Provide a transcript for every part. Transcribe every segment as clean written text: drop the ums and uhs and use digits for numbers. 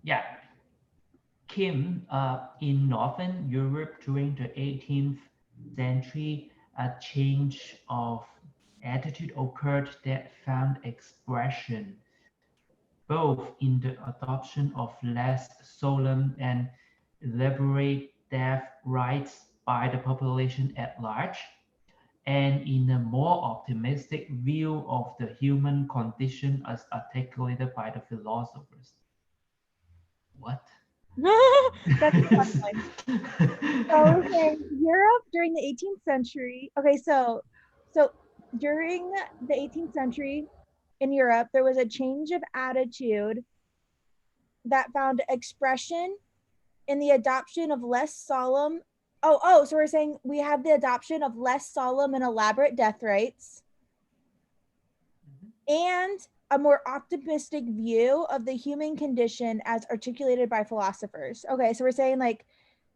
Yeah, Kim, in Northern Europe during the 18th century, a change of attitude occurred that found expression both in the adoption of less solemn and elaborate death rites by the population at large, and in a more optimistic view of the human condition as articulated by the philosophers. What? That's a fun one. So we're saying Europe during the 18th century. Okay, so during the 18th century in Europe, there was a change of attitude that found expression in the adoption of less solemn. So we're saying we have the adoption of less solemn and elaborate death rites and a more optimistic view of the human condition as articulated by philosophers. Okay, so we're saying like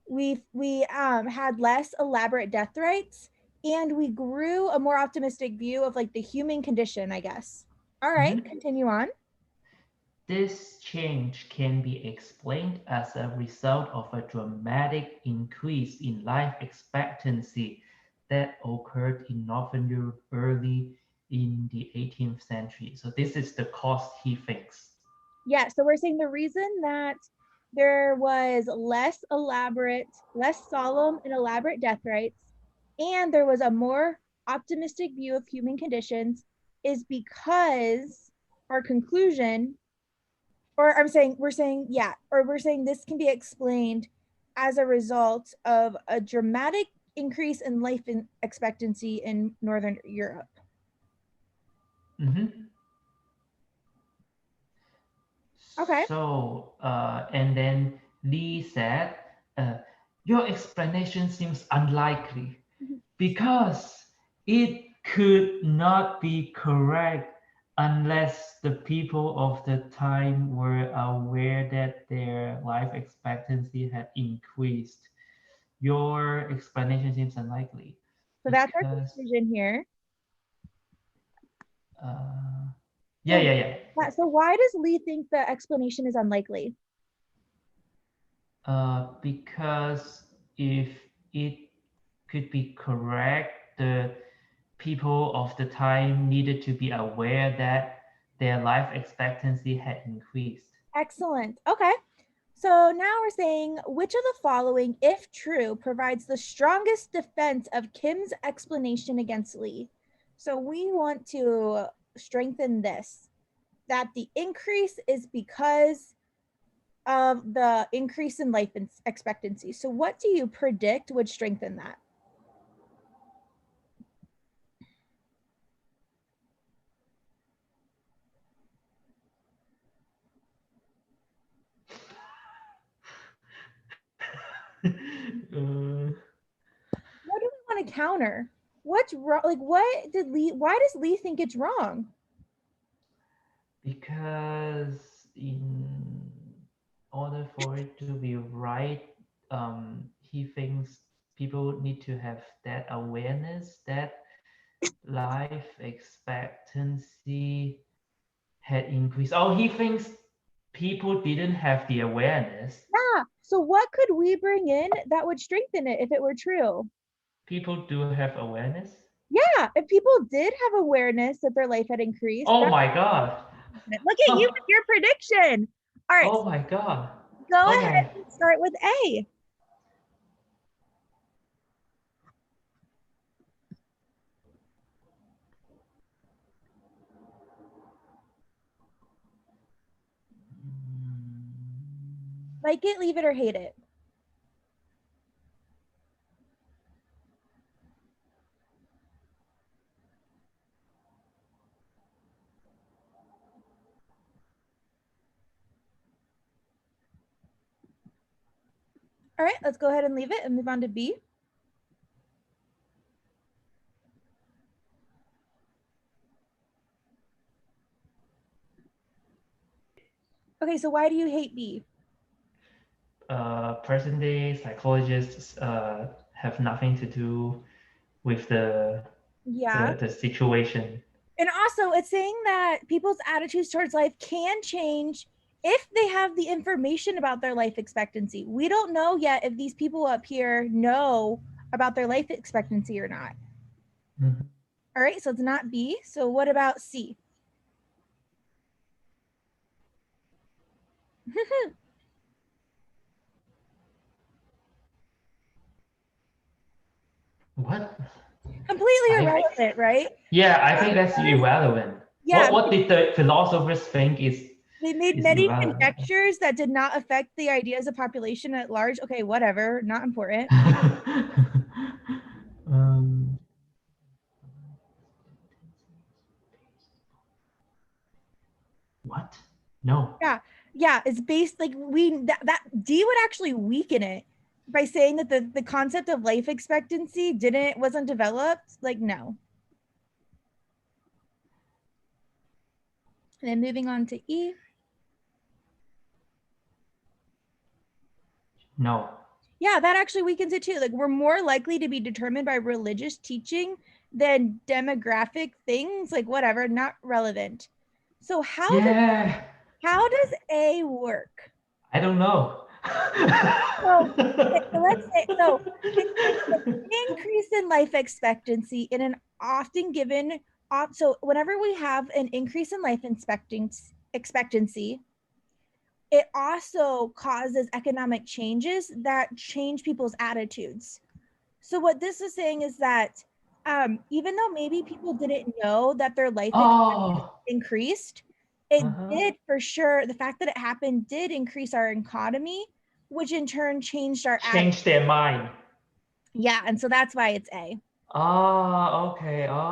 we had less elaborate death rites and we grew a more optimistic view of like the human condition, I guess. All right, continue on. This change can be explained as a result of a dramatic increase in life expectancy that occurred in Northern Europe early in the 18th century. So this is the cause he thinks. Yeah, so we're saying the reason that there was less elaborate, less solemn and elaborate death rites, and there was a more optimistic view of human conditions is because our conclusion, or I'm saying, we're saying, yeah, or we're saying this can be explained as a result of a dramatic increase in life expectancy in Northern Europe. Mm-hmm. Okay. So, and then Lee said, your explanation seems unlikely because it could not be correct unless the people of the time were aware that their life expectancy had increased. Your explanation seems unlikely So that's our because, conclusion here. uh, yeah, So, yeah, yeah. so why does Lee think the explanation is unlikely? Because if it could be correct, the people of the time needed to be aware that their life expectancy had increased. Excellent. Okay. So now we're saying which of the following, if true, provides the strongest defense of Kim's explanation against Lee? So we want to strengthen this, that the increase is because of the increase in life expectancy. So what do you predict would strengthen that? What do we want to counter? What's wrong? Like, what did Lee, why does Lee think it's wrong? Because in order for it to be right, he thinks people need to have that awareness that life expectancy had increased. Oh, he thinks people didn't have the awareness. Yeah. So what could we bring in that would strengthen it if it were true? People do have awareness. Yeah, if people did have awareness that their life had increased, Oh that my god. look at you with your prediction. All right, Oh my god. go ahead Okay. and start with A. Like it, leave it, or hate it. All right, let's go ahead and leave it and move on to B. Okay, so why do you hate B? Present day psychologists have nothing to do with Yeah. the situation. And also, it's saying that people's attitudes towards life can change if they have the information about their life expectancy. We don't know yet if these people up here know about their life expectancy or not. Mhm. All right, so it's not B. So what about C? What? Completely I irrelevant, right? Yeah, I think that's irrelevant. Yeah, What did the philosophers think they made is many irrelevant? conjectures that did not affect the ideas of population at large. Okay, whatever, not important. um, what? No. Yeah, it's based like that D would actually weaken it by saying that the concept of life expectancy wasn't developed. Like no. And then moving on to E. No. Yeah, that actually weakens it too. Like we're more likely to be determined by religious teaching than demographic things, like whatever, not relevant. So Yeah. how does A work? I don't know. So, okay, so let's say so it says an increase in life expectancy in an often given so whenever we have an increase in life expectancy, it also causes economic changes that change people's attitudes. So what this is saying is that even though maybe people didn't know that their life expectancy Oh. increased, it Uh-huh. did for sure. The fact that it happened did increase our economy, which in turn changed our attitude. Change their mind. Yeah, and so that's why it's A. Ah, okay. Oh.